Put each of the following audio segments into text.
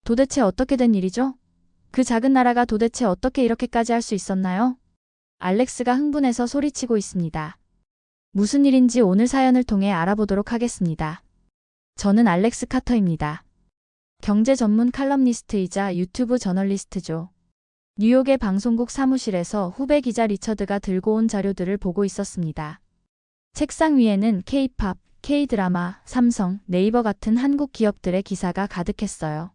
도대체 어떻게 된 일이죠? 그 작은 나라가 도대체 어떻게 이렇게까지 할 수 있었나요? 알렉스가 흥분해서 소리치고 있습니다. 무슨 일인지 오늘 사연을 통해 알아보도록 하겠습니다. 저는 알렉스 카터입니다. 경제 전문 칼럼니스트이자 유튜브 저널리스트죠. 뉴욕의 방송국 사무실에서 후배 기자 리처드가 들고 온 자료들을 보고 있었습니다. 책상 위에는 K-팝, K-드라마, 삼성, 네이버 같은 한국 기업들의 기사가 가득했어요.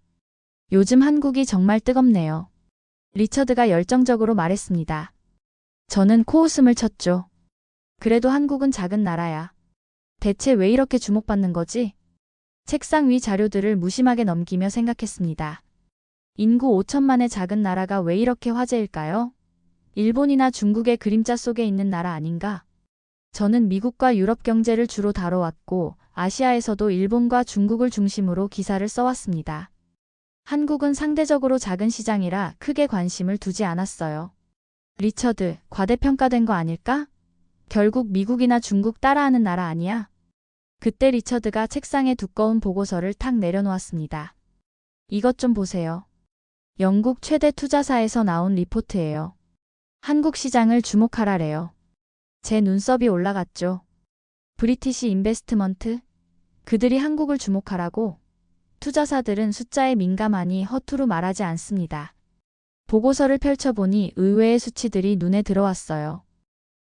요즘 한국이 정말 뜨겁네요. 리처드가 열정적으로 말했습니다. 저는 코웃음을 쳤죠. 그래도 한국은 작은 나라야. 대체 왜 이렇게 주목받는 거지? 책상 위 자료들을 무심하게 넘기며 생각했습니다. 인구 5천만의 작은 나라가 왜 이렇게 화제일까요? 일본이나 중국의 그림자 속에 있는 나라 아닌가? 저는 미국과 유럽 경제를 주로 다뤄왔고 아시아에서도 일본과 중국을 중심으로 기사를 써왔습니다. 한국은 상대적으로 작은 시장이라 크게 관심을 두지 않았어요. 리처드, 과대평가된 거 아닐까? 결국 미국이나 중국 따라하는 나라 아니야? 그때 리처드가 책상에 두꺼운 보고서를 탁 내려놓았습니다. 이것 좀 보세요. 영국 최대 투자사에서 나온 리포트예요. 한국 시장을 주목하라래요. 제 눈썹이 올라갔죠. 브리티시 인베스트먼트? 그들이 한국을 주목하라고? 투자사들은 숫자에 민감하니 허투루 말하지 않습니다. 보고서를 펼쳐보니 의외의 수치들이 눈에 들어왔어요.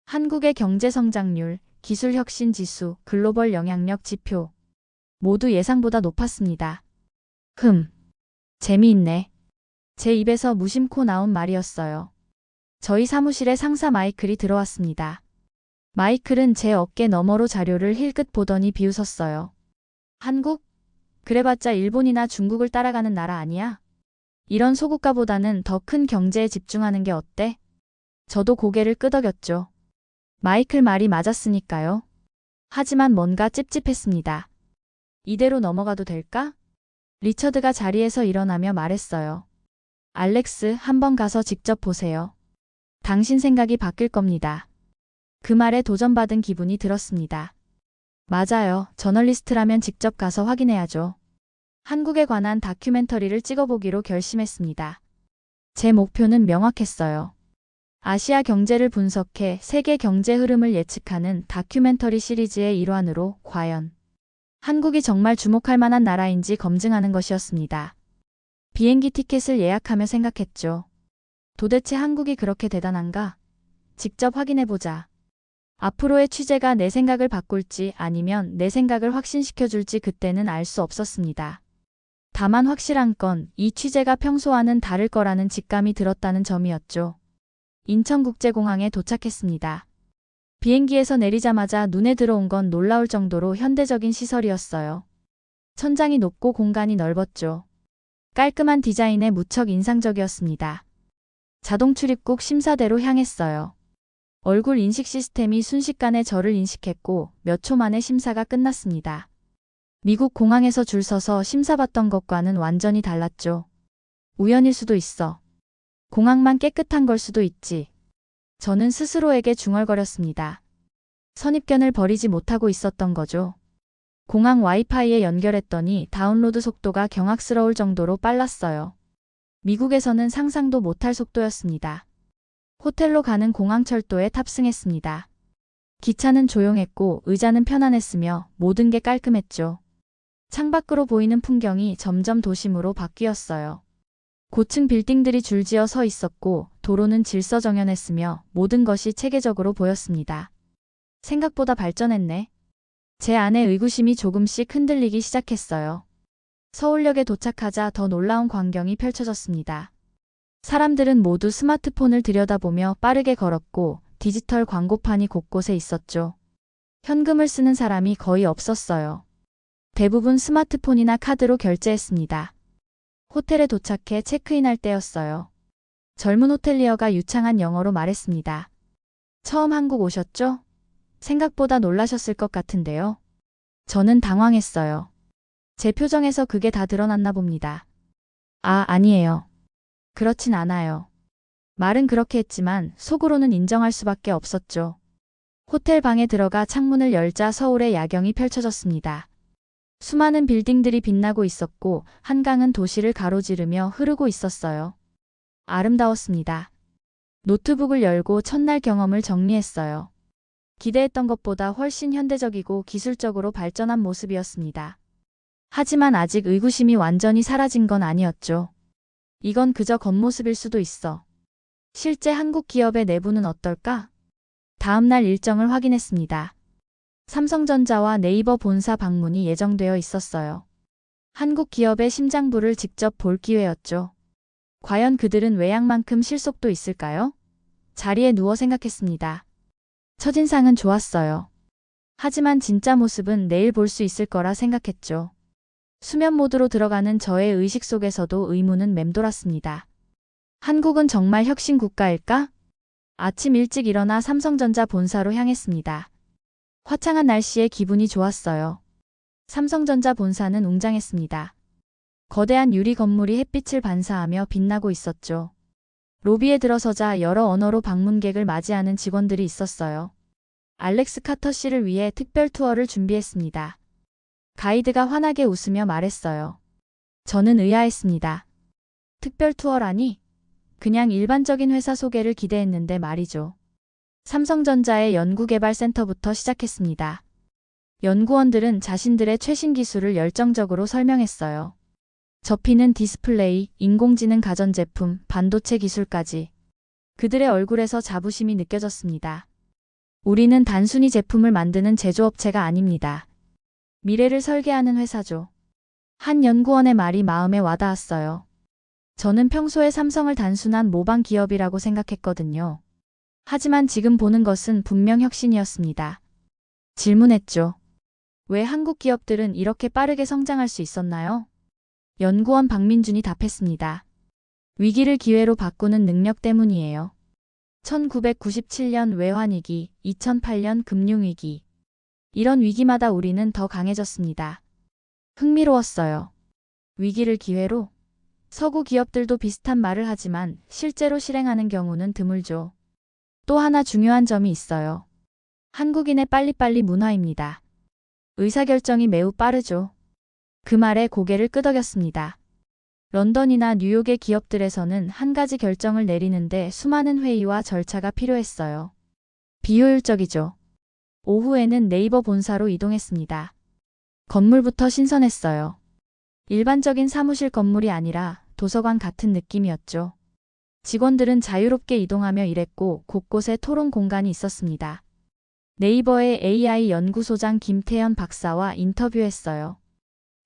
한국의 경제 성장률, 기술 혁신 지수, 글로벌 영향력 지표. 모두 예상보다 높았습니다. 재미있네. 제 입에서 무심코 나온 말이었어요. 저희 사무실에 상사 마이클이 들어왔습니다. 마이클은 제 어깨 너머로 자료를 힐끗 보더니 비웃었어요. 한국? 그래봤자 일본이나 중국을 따라가는 나라 아니야? 이런 소국가보다는 더 큰 경제에 집중하는 게 어때? 저도 고개를 끄덕였죠. 마이클 말이 맞았으니까요. 하지만 뭔가 찝찝했습니다. 이대로 넘어가도 될까? 리처드가 자리에서 일어나며 말했어요. 알렉스, 한번 가서 직접 보세요. 당신 생각이 바뀔 겁니다. 그 말에 도전받은 기분이 들었습니다. 맞아요. 저널리스트라면 직접 가서 확인해야죠. 한국에 관한 다큐멘터리를 찍어보기로 결심했습니다. 제 목표는 명확했어요. 아시아 경제를 분석해 세계 경제 흐름을 예측하는 다큐멘터리 시리즈의 일환으로 과연 한국이 정말 주목할 만한 나라인지 검증하는 것이었습니다. 비행기 티켓을 예약하며 생각했죠. 도대체 한국이 그렇게 대단한가? 직접 확인해보자. 앞으로의 취재가 내 생각을 바꿀지 아니면 내 생각을 확신시켜줄지 그때는 알 수 없었습니다. 다만 확실한 건 이 취재가 평소와는 다를 거라는 직감이 들었다는 점이었죠. 인천국제공항에 도착했습니다. 비행기에서 내리자마자 눈에 들어온 건 놀라울 정도로 현대적인 시설이었어요. 천장이 높고 공간이 넓었죠. 깔끔한 디자인에 무척 인상적이었습니다. 자동 출입국 심사대로 향했어요. 얼굴 인식 시스템이 순식간에 저를 인식했고 몇 초 만에 심사가 끝났습니다. 미국 공항에서 줄 서서 심사받던 것과는 완전히 달랐죠. 우연일 수도 있어. 공항만 깨끗한 걸 수도 있지. 저는 스스로에게 중얼거렸습니다. 선입견을 버리지 못하고 있었던 거죠. 공항 와이파이에 연결했더니 다운로드 속도가 경악스러울 정도로 빨랐어요. 미국에서는 상상도 못할 속도였습니다. 호텔로 가는 공항철도에 탑승했습니다. 기차는 조용했고 의자는 편안했으며 모든 게 깔끔했죠. 창밖으로 보이는 풍경이 점점 도심으로 바뀌었어요. 고층 빌딩들이 줄지어 서 있었고 도로는 질서정연했으며 모든 것이 체계적으로 보였습니다. 생각보다 발전했네. 제 안의 의구심이 조금씩 흔들리기 시작했어요. 서울역에 도착하자 더 놀라운 광경이 펼쳐졌습니다. 사람들은 모두 스마트폰을 들여다보며 빠르게 걸었고 디지털 광고판이 곳곳에 있었죠. 현금을 쓰는 사람이 거의 없었어요. 대부분 스마트폰이나 카드로 결제했습니다. 호텔에 도착해 체크인할 때였어요. 젊은 호텔리어가 유창한 영어로 말했습니다. 처음 한국 오셨죠? 생각보다 놀라셨을 것 같은데요. 저는 당황했어요. 제 표정에서 그게 다 드러났나 봅니다. 아니에요. 그렇진 않아요. 말은 그렇게 했지만 속으로는 인정할 수밖에 없었죠. 호텔 방에 들어가 창문을 열자 서울의 야경이 펼쳐졌습니다. 수많은 빌딩들이 빛나고 있었고 한강은 도시를 가로지르며 흐르고 있었어요. 아름다웠습니다. 노트북을 열고 첫날 경험을 정리했어요. 기대했던 것보다 훨씬 현대적이고 기술적으로 발전한 모습이었습니다. 하지만 아직 의구심이 완전히 사라진 건 아니었죠. 이건 그저 겉모습일 수도 있어. 실제 한국 기업의 내부는 어떨까? 다음날 일정을 확인했습니다. 삼성전자와 네이버 본사 방문이 예정되어 있었어요. 한국 기업의 심장부를 직접 볼 기회였죠. 과연 그들은 외양만큼 실속도 있을까요? 자리에 누워 생각했습니다. 첫인상은 좋았어요. 하지만 진짜 모습은 내일 볼 수 있을 거라 생각했죠. 수면 모드로 들어가는 저의 의식 속에서도 의문은 맴돌았습니다. 한국은 정말 혁신 국가일까? 아침 일찍 일어나 삼성전자 본사로 향했습니다. 화창한 날씨에 기분이 좋았어요. 삼성전자 본사는 웅장했습니다. 거대한 유리 건물이 햇빛을 반사하며 빛나고 있었죠. 로비에 들어서자 여러 언어로 방문객을 맞이하는 직원들이 있었어요. 알렉스 카터 씨를 위해 특별 투어를 준비했습니다. 가이드가 환하게 웃으며 말했어요. 저는 의아했습니다. 특별 투어라니? 그냥 일반적인 회사 소개를 기대했는데 말이죠. 삼성전자의 연구개발센터부터 시작했습니다. 연구원들은 자신들의 최신 기술을 열정적으로 설명했어요. 접히는 디스플레이, 인공지능 가전제품, 반도체 기술까지. 그들의 얼굴에서 자부심이 느껴졌습니다. 우리는 단순히 제품을 만드는 제조업체가 아닙니다. 미래를 설계하는 회사죠. 한 연구원의 말이 마음에 와닿았어요. 저는 평소에 삼성을 단순한 모방 기업이라고 생각했거든요. 하지만 지금 보는 것은 분명 혁신이었습니다. 질문했죠. 왜 한국 기업들은 이렇게 빠르게 성장할 수 있었나요? 연구원 박민준이 답했습니다. 위기를 기회로 바꾸는 능력 때문이에요. 1997년 외환위기, 2008년 금융위기. 이런 위기마다 우리는 더 강해졌습니다. 흥미로웠어요. 위기를 기회로? 서구 기업들도 비슷한 말을 하지만 실제로 실행하는 경우는 드물죠. 또 하나 중요한 점이 있어요. 한국인의 빨리빨리 문화입니다. 의사결정이 매우 빠르죠. 그 말에 고개를 끄덕였습니다. 런던이나 뉴욕의 기업들에서는 한 가지 결정을 내리는데 수많은 회의와 절차가 필요했어요. 비효율적이죠. 오후에는 네이버 본사로 이동했습니다. 건물부터 신선했어요. 일반적인 사무실 건물이 아니라 도서관 같은 느낌이었죠. 직원들은 자유롭게 이동하며 일했고 곳곳에 토론 공간이 있었습니다. 네이버의 AI 연구소장 김태현 박사와 인터뷰했어요.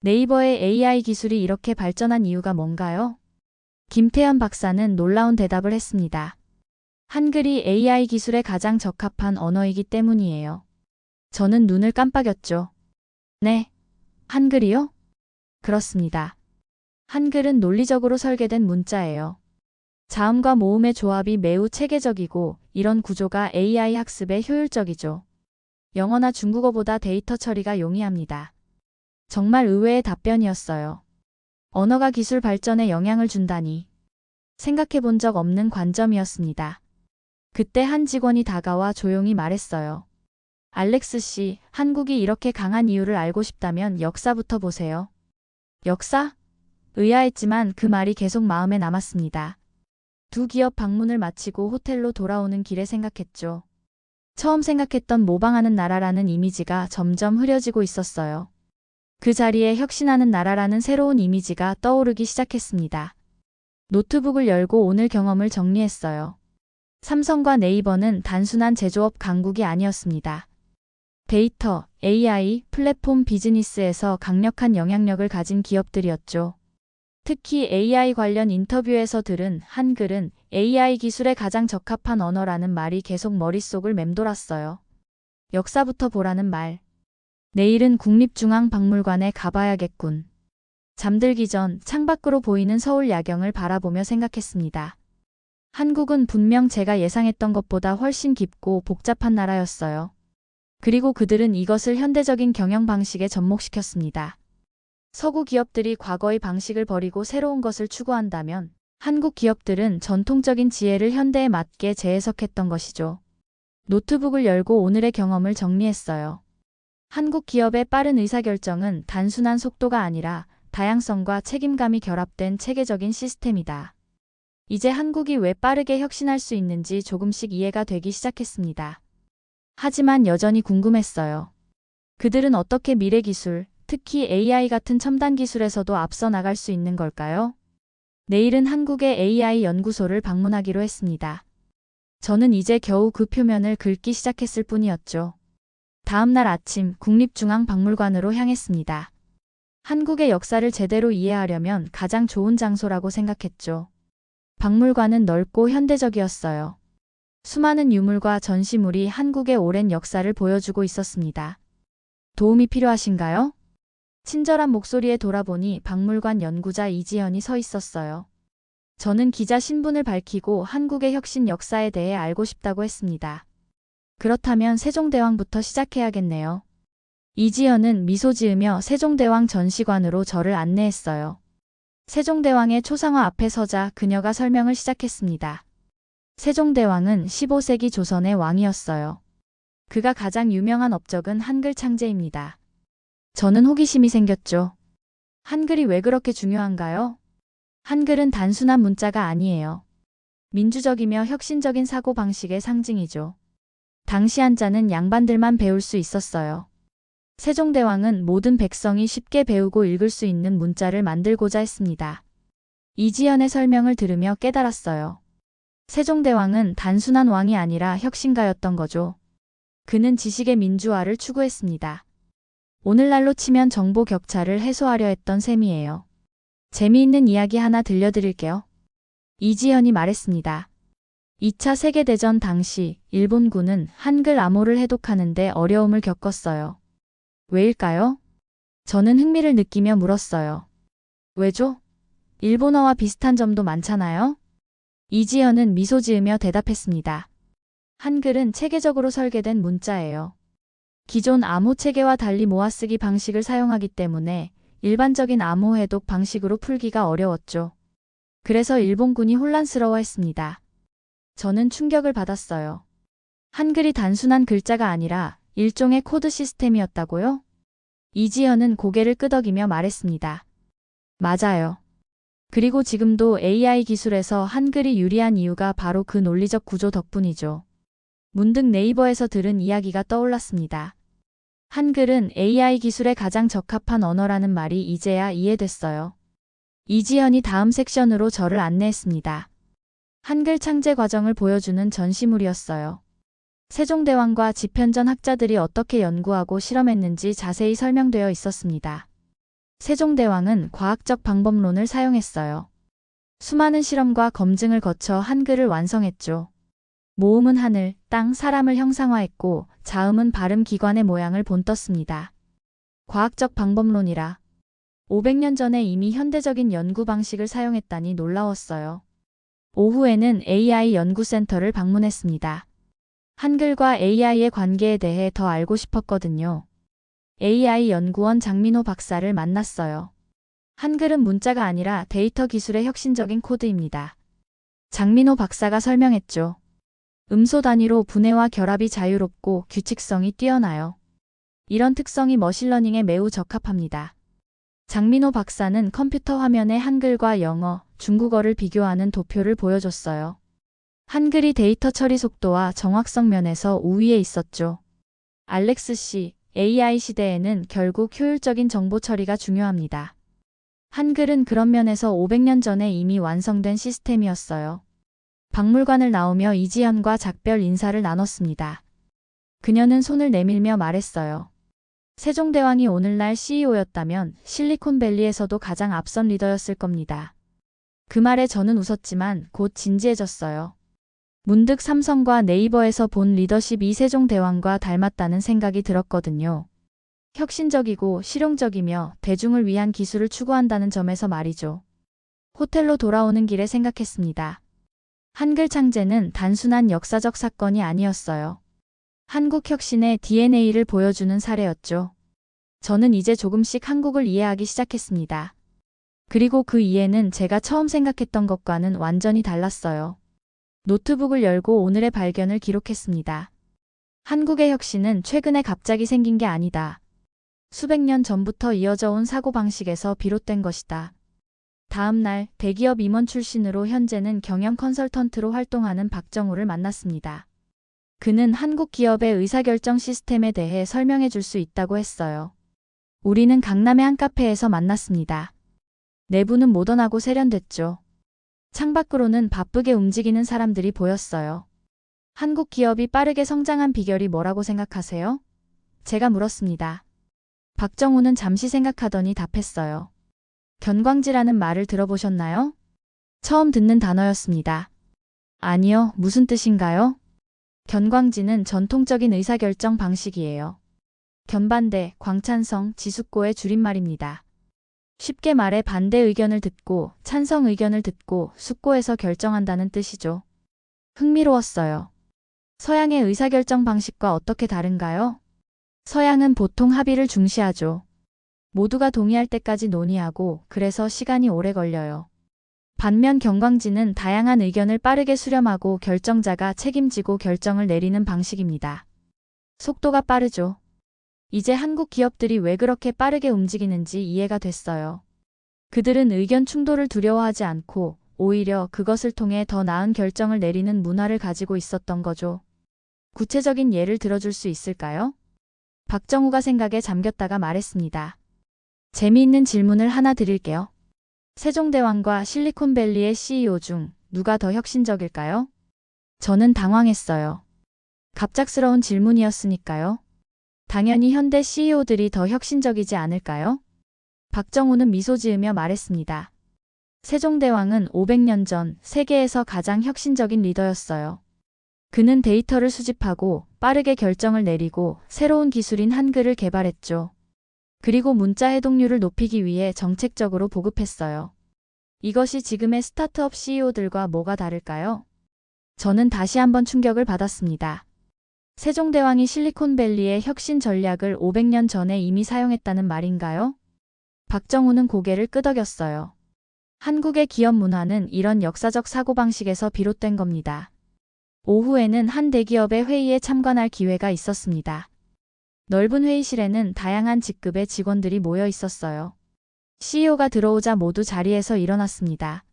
네이버의 AI 기술이 이렇게 발전한 이유가 뭔가요? 김태현 박사는 놀라운 대답을 했습니다. 한글이 AI 기술에 가장 적합한 언어이기 때문이에요. 저는 눈을 깜빡였죠. 네, 한글이요? 그렇습니다. 한글은 논리적으로 설계된 문자예요. 자음과 모음의 조합이 매우 체계적이고 이런 구조가 AI 학습에 효율적이죠. 영어나 중국어보다 데이터 처리가 용이합니다. 정말 의외의 답변이었어요. 언어가 기술 발전에 영향을 준다니. 생각해 본 적 없는 관점이었습니다. 그때 한 직원이 다가와 조용히 말했어요. 알렉스 씨, 한국이 이렇게 강한 이유를 알고 싶다면 역사부터 보세요. 역사? 의아했지만 그 말이 계속 마음에 남았습니다. 두 기업 방문을 마치고 호텔로 돌아오는 길에 생각했죠. 처음 생각했던 모방하는 나라라는 이미지가 점점 흐려지고 있었어요. 그 자리에 혁신하는 나라라는 새로운 이미지가 떠오르기 시작했습니다. 노트북을 열고 오늘 경험을 정리했어요. 삼성과 네이버는 단순한 제조업 강국이 아니었습니다. 데이터, AI, 플랫폼 비즈니스에서 강력한 영향력을 가진 기업들이었죠. 특히 AI 관련 인터뷰에서 들은 한글은 AI 기술에 가장 적합한 언어라는 말이 계속 머릿속을 맴돌았어요. 역사부터 보라는 말. 내일은 국립중앙박물관에 가봐야겠군. 잠들기 전 창밖으로 보이는 서울 야경을 바라보며 생각했습니다. 한국은 분명 제가 예상했던 것보다 훨씬 깊고 복잡한 나라였어요. 그리고 그들은 이것을 현대적인 경영 방식에 접목시켰습니다. 서구 기업들이 과거의 방식을 버리고 새로운 것을 추구한다면 한국 기업들은 전통적인 지혜를 현대에 맞게 재해석했던 것이죠. 노트북을 열고 오늘의 경험을 정리했어요. 한국 기업의 빠른 의사결정은 단순한 속도가 아니라 다양성과 책임감이 결합된 체계적인 시스템이다. 이제 한국이 왜 빠르게 혁신할 수 있는지 조금씩 이해가 되기 시작했습니다. 하지만 여전히 궁금했어요. 그들은 어떻게 미래 기술, 특히 AI 같은 첨단 기술에서도 앞서 나갈 수 있는 걸까요? 내일은 한국의 AI 연구소를 방문하기로 했습니다. 저는 이제 겨우 그 표면을 긁기 시작했을 뿐이었죠. 다음 날 아침 국립중앙박물관으로 향했습니다. 한국의 역사를 제대로 이해하려면 가장 좋은 장소라고 생각했죠. 박물관은 넓고 현대적이었어요. 수많은 유물과 전시물이 한국의 오랜 역사를 보여주고 있었습니다. 도움이 필요하신가요? 친절한 목소리에 돌아보니 박물관 연구자 이지연이 서 있었어요. 저는 기자 신분을 밝히고 한국의 혁신 역사에 대해 알고 싶다고 했습니다. 그렇다면 세종대왕부터 시작해야겠네요. 이지연은 미소 지으며 세종대왕 전시관으로 저를 안내했어요. 세종대왕의 초상화 앞에 서자 그녀가 설명을 시작했습니다. 세종대왕은 15세기 조선의 왕이었어요. 그가 가장 유명한 업적은 한글 창제입니다. 저는 호기심이 생겼죠. 한글이 왜 그렇게 중요한가요? 한글은 단순한 문자가 아니에요. 민주적이며 혁신적인 사고방식의 상징이죠. 당시 한자는 양반들만 배울 수 있었어요. 세종대왕은 모든 백성이 쉽게 배우고 읽을 수 있는 문자를 만들고자 했습니다. 이지연의 설명을 들으며 깨달았어요. 세종대왕은 단순한 왕이 아니라 혁신가였던 거죠. 그는 지식의 민주화를 추구했습니다. 오늘날로 치면 정보 격차를 해소하려 했던 셈이에요. 재미있는 이야기 하나 들려드릴게요. 이지연이 말했습니다. 2차 세계대전 당시 일본군은 한글 암호를 해독하는데 어려움을 겪었어요. 왜일까요? 저는 흥미를 느끼며 물었어요. 왜죠? 일본어와 비슷한 점도 많잖아요? 이지연은 미소 지으며 대답했습니다. 한글은 체계적으로 설계된 문자예요. 기존 암호 체계와 달리 모아쓰기 방식을 사용하기 때문에 일반적인 암호 해독 방식으로 풀기가 어려웠죠. 그래서 일본군이 혼란스러워했습니다. 저는 충격을 받았어요. 한글이 단순한 글자가 아니라 일종의 코드 시스템이었다고요? 이지연은 고개를 끄덕이며 말했습니다. 맞아요. 그리고 지금도 AI 기술에서 한글이 유리한 이유가 바로 그 논리적 구조 덕분이죠. 문득 네이버에서 들은 이야기가 떠올랐습니다. 한글은 AI 기술에 가장 적합한 언어라는 말이 이제야 이해됐어요. 이지연이 다음 섹션으로 저를 안내했습니다. 한글 창제 과정을 보여주는 전시물이었어요. 세종대왕과 집현전 학자들이 어떻게 연구하고 실험했는지 자세히 설명되어 있었습니다. 세종대왕은 과학적 방법론을 사용했어요. 수많은 실험과 검증을 거쳐 한글을 완성했죠. 모음은 하늘, 땅, 사람을 형상화했고 자음은 발음 기관의 모양을 본떴습니다. 과학적 방법론이라 500년 전에 이미 현대적인 연구 방식을 사용했다니 놀라웠어요. 오후에는 AI 연구센터를 방문했습니다. 한글과 AI의 관계에 대해 더 알고 싶었거든요. AI 연구원 장민호 박사를 만났어요. 한글은 문자가 아니라 데이터 기술의 혁신적인 코드입니다. 장민호 박사가 설명했죠. 음소 단위로 분해와 결합이 자유롭고 규칙성이 뛰어나요. 이런 특성이 머신러닝에 매우 적합합니다. 장민호 박사는 컴퓨터 화면에 한글과 영어, 중국어를 비교하는 도표를 보여줬어요. 한글이 데이터 처리 속도와 정확성 면에서 우위에 있었죠. 알렉스 씨, AI 시대에는 결국 효율적인 정보 처리가 중요합니다. 한글은 그런 면에서 500년 전에 이미 완성된 시스템이었어요. 박물관을 나오며 이지연과 작별 인사를 나눴습니다. 그녀는 손을 내밀며 말했어요. 세종대왕이 오늘날 CEO였다면 실리콘밸리에서도 가장 앞선 리더였을 겁니다. 그 말에 저는 웃었지만 곧 진지해졌어요. 문득 삼성과 네이버에서 본 리더십이 세종대왕과 닮았다는 생각이 들었거든요. 혁신적이고 실용적이며 대중을 위한 기술을 추구한다는 점에서 말이죠. 호텔로 돌아오는 길에 생각했습니다. 한글 창제는 단순한 역사적 사건이 아니었어요. 한국 혁신의 DNA를 보여주는 사례였죠. 저는 이제 조금씩 한국을 이해하기 시작했습니다. 그리고 그 이해는 제가 처음 생각했던 것과는 완전히 달랐어요. 노트북을 열고 오늘의 발견을 기록했습니다. 한국의 혁신은 최근에 갑자기 생긴 게 아니다. 수백 년 전부터 이어져 온 사고방식에서 비롯된 것이다. 다음 날 대기업 임원 출신으로 현재는 경영 컨설턴트로 활동하는 박정우를 만났습니다. 그는 한국 기업의 의사결정 시스템에 대해 설명해 줄 수 있다고 했어요. 우리는 강남의 한 카페에서 만났습니다. 내부는 모던하고 세련됐죠. 창밖으로는 바쁘게 움직이는 사람들이 보였어요. 한국 기업이 빠르게 성장한 비결이 뭐라고 생각하세요? 제가 물었습니다. 박정우는 잠시 생각하더니 답했어요. 견광지라는 말을 들어보셨나요? 처음 듣는 단어였습니다. 아니요, 무슨 뜻인가요? 견광지는 전통적인 의사결정 방식이에요. 견반대, 광찬성, 지숙고의 줄임말입니다. 쉽게 말해 반대 의견을 듣고 찬성 의견을 듣고 숙고해서 결정한다는 뜻이죠. 흥미로웠어요. 서양의 의사결정 방식과 어떻게 다른가요? 서양은 보통 합의를 중시하죠. 모두가 동의할 때까지 논의하고 그래서 시간이 오래 걸려요. 반면 견광지는 다양한 의견을 빠르게 수렴하고 결정자가 책임지고 결정을 내리는 방식입니다. 속도가 빠르죠. 이제 한국 기업들이 왜 그렇게 빠르게 움직이는지 이해가 됐어요. 그들은 의견 충돌을 두려워하지 않고 오히려 그것을 통해 더 나은 결정을 내리는 문화를 가지고 있었던 거죠. 구체적인 예를 들어줄 수 있을까요? 박정우가 생각에 잠겼다가 말했습니다. 재미있는 질문을 하나 드릴게요. 세종대왕과 실리콘밸리의 CEO 중 누가 더 혁신적일까요? 저는 당황했어요. 갑작스러운 질문이었으니까요. 당연히 현대 CEO들이 더 혁신적이지 않을까요? 박정우는 미소 지으며 말했습니다. 세종대왕은 500년 전 세계에서 가장 혁신적인 리더였어요. 그는 데이터를 수집하고 빠르게 결정을 내리고 새로운 기술인 한글을 개발했죠. 그리고 문자 해독률을 높이기 위해 정책적으로 보급했어요. 이것이 지금의 스타트업 CEO들과 뭐가 다를까요? 저는 다시 한번 충격을 받았습니다. 세종대왕이 실리콘밸리의 혁신 전략을 500년 전에 이미 사용했다는 말인가요? 박정우는 고개를 끄덕였어요. 한국의 기업 문화는 이런 역사적 사고방식에서 비롯된 겁니다. 오후에는 한 대기업의 회의에 참관할 기회가 있었습니다. 넓은 회의실에는 다양한 직급의 직원들이 모여 있었어요. CEO가 들어오자 모두 자리에서 일어났습니다.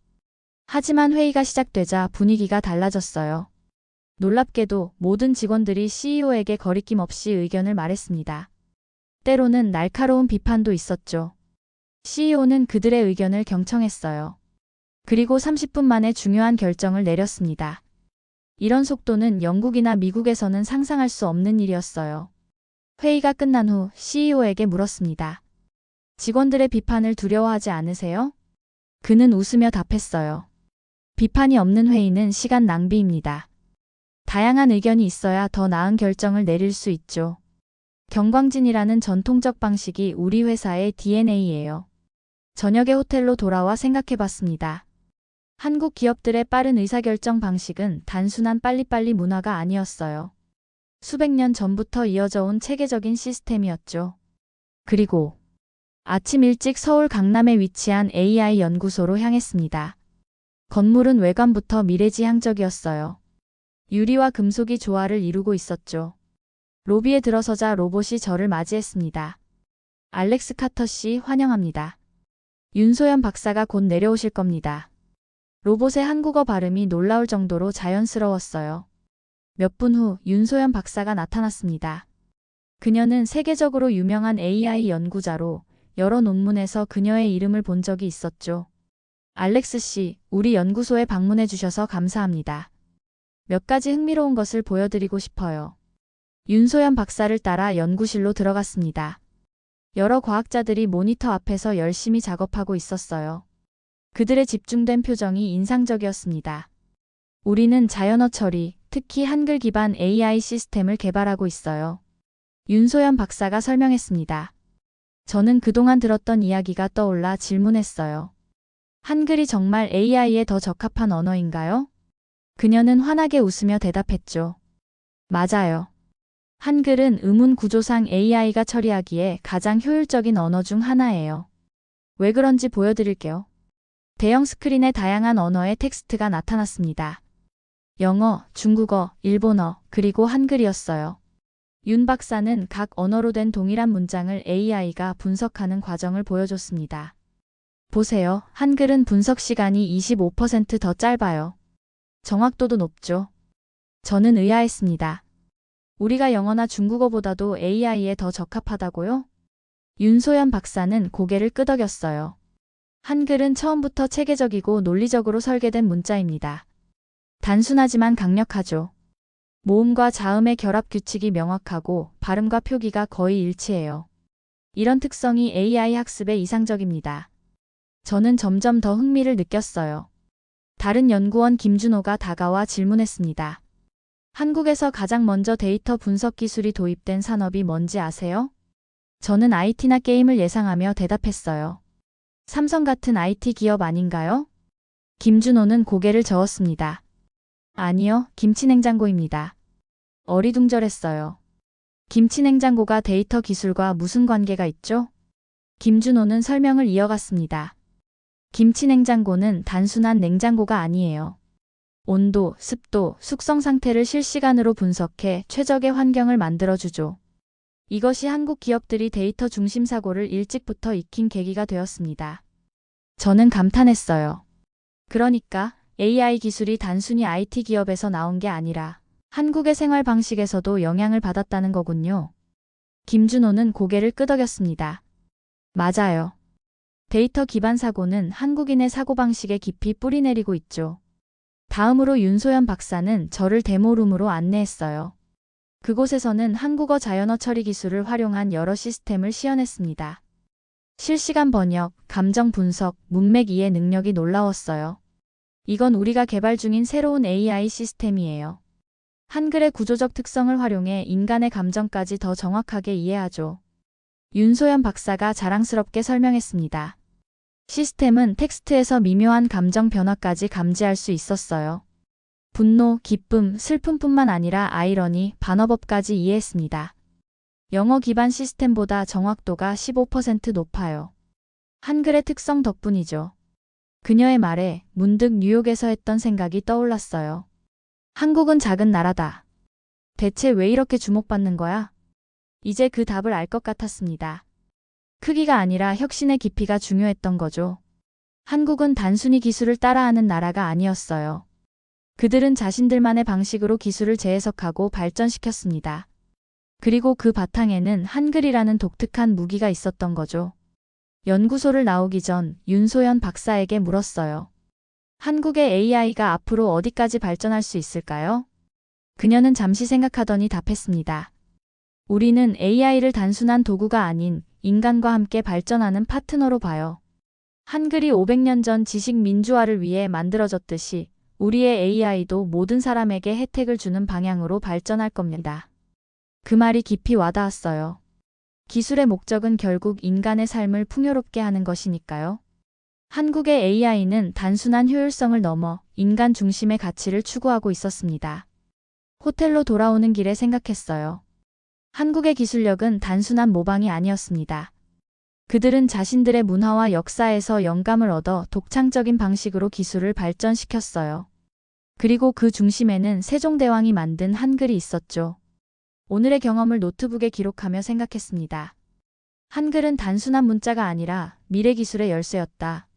하지만 회의가 시작되자 분위기가 달라졌어요. 놀랍게도 모든 직원들이 CEO에게 거리낌 없이 의견을 말했습니다. 때로는 날카로운 비판도 있었죠. CEO는 그들의 의견을 경청했어요. 그리고 30분 만에 중요한 결정을 내렸습니다. 이런 속도는 영국이나 미국에서는 상상할 수 없는 일이었어요. 회의가 끝난 후 CEO에게 물었습니다. 직원들의 비판을 두려워하지 않으세요? 그는 웃으며 답했어요. 비판이 없는 회의는 시간 낭비입니다. 다양한 의견이 있어야 더 나은 결정을 내릴 수 있죠. 견광진이라는 전통적 방식이 우리 회사의 DNA예요. 저녁에 호텔로 돌아와 생각해봤습니다. 한국 기업들의 빠른 의사결정 방식은 단순한 빨리빨리 문화가 아니었어요. 수백 년 전부터 이어져 온 체계적인 시스템이었죠. 그리고 아침 일찍 서울 강남에 위치한 AI 연구소로 향했습니다. 건물은 외관부터 미래지향적이었어요. 유리와 금속이 조화를 이루고 있었죠. 로비에 들어서자 로봇이 저를 맞이했습니다. 알렉스 카터 씨 환영합니다. 윤소연 박사가 곧 내려오실 겁니다. 로봇의 한국어 발음이 놀라울 정도로 자연스러웠어요. 몇 분 후 윤소연 박사가 나타났습니다. 그녀는 세계적으로 유명한 AI 연구자로 여러 논문에서 그녀의 이름을 본 적이 있었죠. 알렉스 씨, 우리 연구소에 방문해 주셔서 감사합니다. 몇 가지 흥미로운 것을 보여드리고 싶어요. 윤소연 박사를 따라 연구실로 들어갔습니다. 여러 과학자들이 모니터 앞에서 열심히 작업하고 있었어요. 그들의 집중된 표정이 인상적이었습니다. 우리는 자연어 처리, 특히 한글 기반 AI 시스템을 개발하고 있어요. 윤소연 박사가 설명했습니다. 저는 그동안 들었던 이야기가 떠올라 질문했어요. 한글이 정말 AI에 더 적합한 언어인가요? 그녀는 환하게 웃으며 대답했죠. 맞아요. 한글은 음운 구조상 AI가 처리하기에 가장 효율적인 언어 중 하나예요. 왜 그런지 보여드릴게요. 대형 스크린에 다양한 언어의 텍스트가 나타났습니다. 영어, 중국어, 일본어, 그리고 한글이었어요. 윤 박사는 각 언어로 된 동일한 문장을 AI가 분석하는 과정을 보여줬습니다. 보세요. 한글은 분석 시간이 25% 더 짧아요. 정확도도 높죠. 저는 의아했습니다. 우리가 영어나 중국어보다도 AI에 더 적합하다고요? 윤소연 박사는 고개를 끄덕였어요. 한글은 처음부터 체계적이고 논리적으로 설계된 문자입니다. 단순하지만 강력하죠. 모음과 자음의 결합 규칙이 명확하고 발음과 표기가 거의 일치해요. 이런 특성이 AI 학습에 이상적입니다. 저는 점점 더 흥미를 느꼈어요. 다른 연구원 김준호가 다가와 질문했습니다. 한국에서 가장 먼저 데이터 분석 기술이 도입된 산업이 뭔지 아세요? 저는 IT나 게임을 예상하며 대답했어요. 삼성 같은 IT 기업 아닌가요? 김준호는 고개를 저었습니다. 아니요, 김치냉장고입니다. 어리둥절했어요. 김치냉장고가 데이터 기술과 무슨 관계가 있죠? 김준호는 설명을 이어갔습니다. 김치냉장고는 단순한 냉장고가 아니에요. 온도, 습도, 숙성 상태를 실시간으로 분석해 최적의 환경을 만들어주죠. 이것이 한국 기업들이 데이터 중심 사고를 일찍부터 익힌 계기가 되었습니다. 저는 감탄했어요. 그러니까 AI 기술이 단순히 IT 기업에서 나온 게 아니라 한국의 생활 방식에서도 영향을 받았다는 거군요. 김준호는 고개를 끄덕였습니다. 맞아요. 데이터 기반 사고는 한국인의 사고방식에 깊이 뿌리내리고 있죠. 다음으로 윤소연 박사는 저를 데모룸으로 안내했어요. 그곳에서는 한국어 자연어 처리 기술을 활용한 여러 시스템을 시연했습니다. 실시간 번역, 감정 분석, 문맥 이해 능력이 놀라웠어요. 이건 우리가 개발 중인 새로운 AI 시스템이에요. 한글의 구조적 특성을 활용해 인간의 감정까지 더 정확하게 이해하죠. 윤소연 박사가 자랑스럽게 설명했습니다. 시스템은 텍스트에서 미묘한 감정 변화까지 감지할 수 있었어요. 분노, 기쁨, 슬픔뿐만 아니라 아이러니, 반어법까지 이해했습니다. 영어 기반 시스템보다 정확도가 15% 높아요. 한글의 특성 덕분이죠. 그녀의 말에 문득 뉴욕에서 했던 생각이 떠올랐어요. 한국은 작은 나라다. 대체 왜 이렇게 주목받는 거야? 이제 그 답을 알 것 같았습니다. 크기가 아니라 혁신의 깊이가 중요했던 거죠. 한국은 단순히 기술을 따라하는 나라가 아니었어요. 그들은 자신들만의 방식으로 기술을 재해석하고 발전시켰습니다. 그리고 그 바탕에는 한글이라는 독특한 무기가 있었던 거죠. 연구소를 나오기 전 윤소연 박사에게 물었어요. 한국의 AI가 앞으로 어디까지 발전할 수 있을까요? 그녀는 잠시 생각하더니 답했습니다. 우리는 AI를 단순한 도구가 아닌 인간과 함께 발전하는 파트너로 봐요. 한글이 500년 전 지식 민주화를 위해 만들어졌듯이 우리의 AI도 모든 사람에게 혜택을 주는 방향으로 발전할 겁니다. 그 말이 깊이 와닿았어요. 기술의 목적은 결국 인간의 삶을 풍요롭게 하는 것이니까요. 한국의 AI는 단순한 효율성을 넘어 인간 중심의 가치를 추구하고 있었습니다. 호텔로 돌아오는 길에 생각했어요. 한국의 기술력은 단순한 모방이 아니었습니다. 그들은 자신들의 문화와 역사에서 영감을 얻어 독창적인 방식으로 기술을 발전시켰어요. 그리고 그 중심에는 세종대왕이 만든 한글이 있었죠. 오늘의 경험을 노트북에 기록하며 생각했습니다. 한글은 단순한 문자가 아니라 미래 기술의 열쇠였다.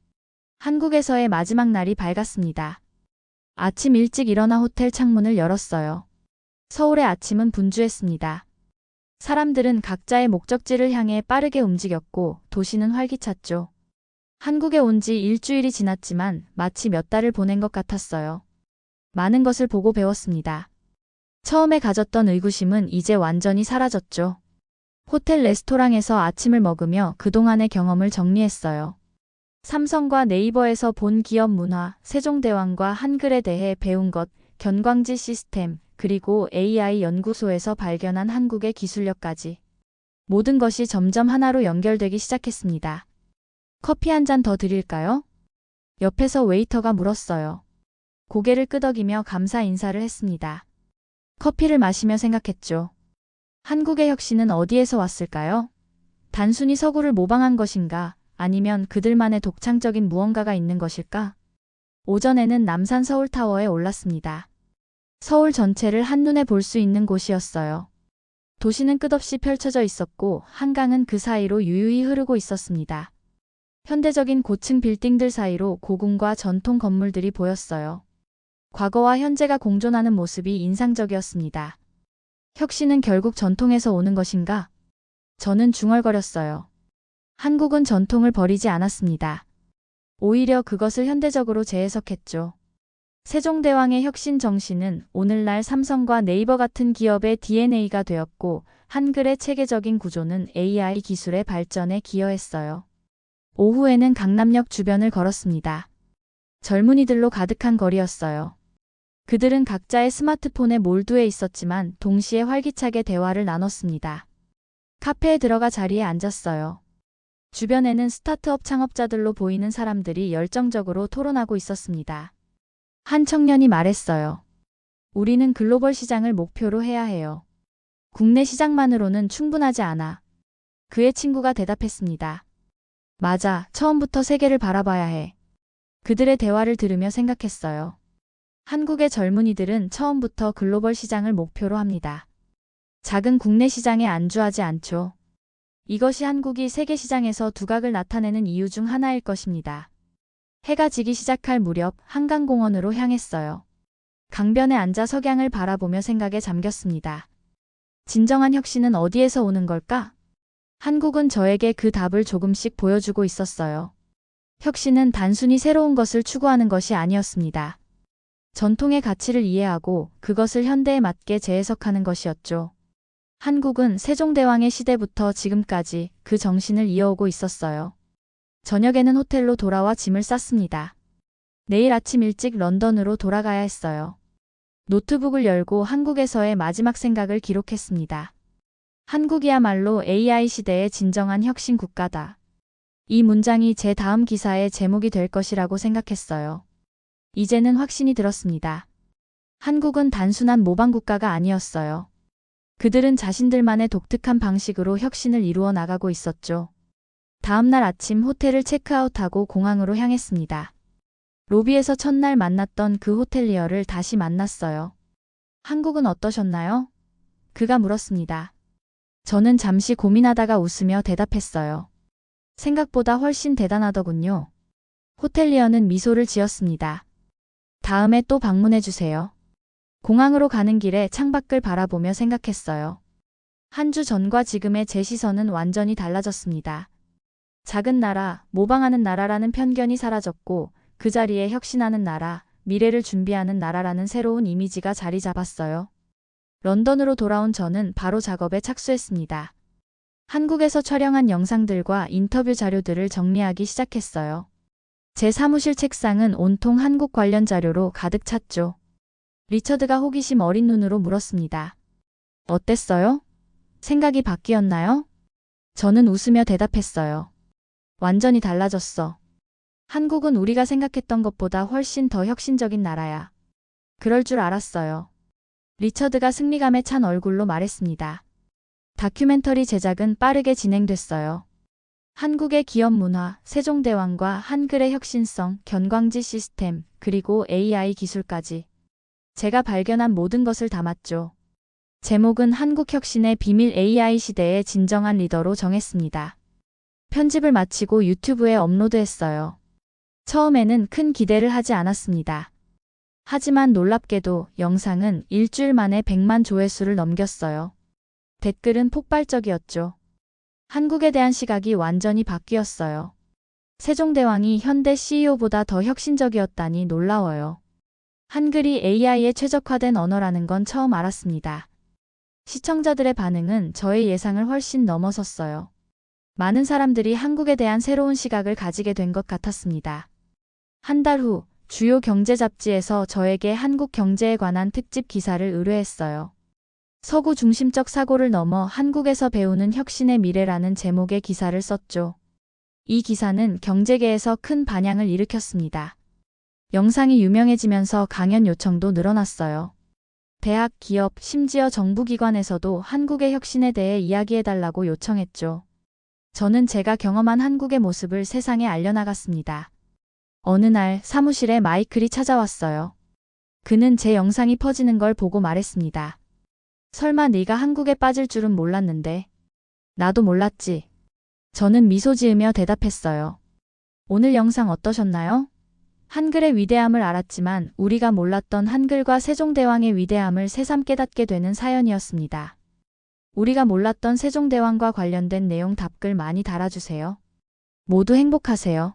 한국에서의 마지막 날이 밝았습니다. 아침 일찍 일어나 호텔 창문을 열었어요. 서울의 아침은 분주했습니다. 사람들은 각자의 목적지를 향해 빠르게 움직였고 도시는 활기찼죠. 한국에 온 지 일주일이 지났지만 마치 몇 달을 보낸 것 같았어요. 많은 것을 보고 배웠습니다. 처음에 가졌던 의구심은 이제 완전히 사라졌죠. 호텔 레스토랑에서 아침을 먹으며 그동안의 경험을 정리했어요. 삼성과 네이버에서 본 기업 문화, 세종대왕과 한글에 대해 배운 것, 견광지 시스템, 그리고 AI 연구소에서 발견한 한국의 기술력까지. 모든 것이 점점 하나로 연결되기 시작했습니다. 커피 한 잔 더 드릴까요? 옆에서 웨이터가 물었어요. 고개를 끄덕이며 감사 인사를 했습니다. 커피를 마시며 생각했죠. 한국의 혁신은 어디에서 왔을까요? 단순히 서구를 모방한 것인가? 아니면 그들만의 독창적인 무언가가 있는 것일까? 오전에는 남산 서울타워에 올랐습니다. 서울 전체를 한눈에 볼 수 있는 곳이었어요. 도시는 끝없이 펼쳐져 있었고 한강은 그 사이로 유유히 흐르고 있었습니다. 현대적인 고층 빌딩들 사이로 고궁과 전통 건물들이 보였어요. 과거와 현재가 공존하는 모습이 인상적이었습니다. 혁신은 결국 전통에서 오는 것인가? 저는 중얼거렸어요. 한국은 전통을 버리지 않았습니다. 오히려 그것을 현대적으로 재해석했죠. 세종대왕의 혁신 정신은 오늘날 삼성과 네이버 같은 기업의 DNA가 되었고 한글의 체계적인 구조는 AI 기술의 발전에 기여했어요. 오후에는 강남역 주변을 걸었습니다. 젊은이들로 가득한 거리였어요. 그들은 각자의 스마트폰에 몰두해 있었지만 동시에 활기차게 대화를 나눴습니다. 카페에 들어가 자리에 앉았어요. 주변에는 스타트업 창업자들로 보이는 사람들이 열정적으로 토론하고 있었습니다. 한 청년이 말했어요. 우리는 글로벌 시장을 목표로 해야 해요. 국내 시장만으로는 충분하지 않아. 그의 친구가 대답했습니다. 맞아, 처음부터 세계를 바라봐야 해. 그들의 대화를 들으며 생각했어요. 한국의 젊은이들은 처음부터 글로벌 시장을 목표로 합니다. 작은 국내 시장에 안주하지 않죠. 이것이 한국이 세계 시장에서 두각을 나타내는 이유 중 하나일 것입니다. 해가 지기 시작할 무렵 한강공원으로 향했어요. 강변에 앉아 석양을 바라보며 생각에 잠겼습니다. 진정한 혁신은 어디에서 오는 걸까? 한국은 저에게 그 답을 조금씩 보여주고 있었어요. 혁신은 단순히 새로운 것을 추구하는 것이 아니었습니다. 전통의 가치를 이해하고 그것을 현대에 맞게 재해석하는 것이었죠. 한국은 세종대왕의 시대부터 지금까지 그 정신을 이어오고 있었어요. 저녁에는 호텔로 돌아와 짐을 쌌습니다. 내일 아침 일찍 런던으로 돌아가야 했어요. 노트북을 열고 한국에서의 마지막 생각을 기록했습니다. 한국이야말로 AI 시대의 진정한 혁신 국가다. 이 문장이 제 다음 기사의 제목이 될 것이라고 생각했어요. 이제는 확신이 들었습니다. 한국은 단순한 모방 국가가 아니었어요. 그들은 자신들만의 독특한 방식으로 혁신을 이루어 나가고 있었죠. 다음 날 아침 호텔을 체크아웃하고 공항으로 향했습니다. 로비에서 첫날 만났던 그 호텔리어를 다시 만났어요. 한국은 어떠셨나요? 그가 물었습니다. 저는 잠시 고민하다가 웃으며 대답했어요. 생각보다 훨씬 대단하더군요. 호텔리어는 미소를 지었습니다. 다음에 또 방문해 주세요. 공항으로 가는 길에 창밖을 바라보며 생각했어요. 한 주 전과 지금의 제 시선은 완전히 달라졌습니다. 작은 나라, 모방하는 나라라는 편견이 사라졌고 그 자리에 혁신하는 나라, 미래를 준비하는 나라라는 새로운 이미지가 자리 잡았어요. 런던으로 돌아온 저는 바로 작업에 착수했습니다. 한국에서 촬영한 영상들과 인터뷰 자료들을 정리하기 시작했어요. 제 사무실 책상은 온통 한국 관련 자료로 가득 찼죠. 리처드가 호기심 어린 눈으로 물었습니다. 어땠어요? 생각이 바뀌었나요? 저는 웃으며 대답했어요. 완전히 달라졌어. 한국은 우리가 생각했던 것보다 훨씬 더 혁신적인 나라야. 그럴 줄 알았어요. 리처드가 승리감에 찬 얼굴로 말했습니다. 다큐멘터리 제작은 빠르게 진행됐어요. 한국의 기업 문화, 세종대왕과 한글의 혁신성, 견광지 시스템, 그리고 AI 기술까지. 제가 발견한 모든 것을 담았죠. 제목은 한국 혁신의 비밀 AI 시대의 진정한 리더로 정했습니다. 편집을 마치고 유튜브에 업로드했어요. 처음에는 큰 기대를 하지 않았습니다. 하지만 놀랍게도 영상은 일주일 만에 100만 조회수를 넘겼어요. 댓글은 폭발적이었죠. 한국에 대한 시각이 완전히 바뀌었어요. 세종대왕이 현대 CEO보다 더 혁신적이었다니 놀라워요. 한글이 AI에 최적화된 언어라는 건 처음 알았습니다. 시청자들의 반응은 저의 예상을 훨씬 넘어섰어요. 많은 사람들이 한국에 대한 새로운 시각을 가지게 된 것 같았습니다. 한 달 후, 주요 경제 잡지에서 저에게 한국 경제에 관한 특집 기사를 의뢰했어요. 서구 중심적 사고를 넘어 한국에서 배우는 혁신의 미래라는 제목의 기사를 썼죠. 이 기사는 경제계에서 큰 반향을 일으켰습니다. 영상이 유명해지면서 강연 요청도 늘어났어요. 대학, 기업, 심지어 정부기관에서도 한국의 혁신에 대해 이야기해달라고 요청했죠. 저는 제가 경험한 한국의 모습을 세상에 알려나갔습니다. 어느 날 사무실에 마이클이 찾아왔어요. 그는 제 영상이 퍼지는 걸 보고 말했습니다. 설마 네가 한국에 빠질 줄은 몰랐는데. 나도 몰랐지. 저는 미소 지으며 대답했어요. 오늘 영상 어떠셨나요? 한글의 위대함을 알았지만 우리가 몰랐던 한글과 세종대왕의 위대함을 새삼 깨닫게 되는 사연이었습니다. 우리가 몰랐던 세종대왕과 관련된 내용 답글 많이 달아주세요. 모두 행복하세요.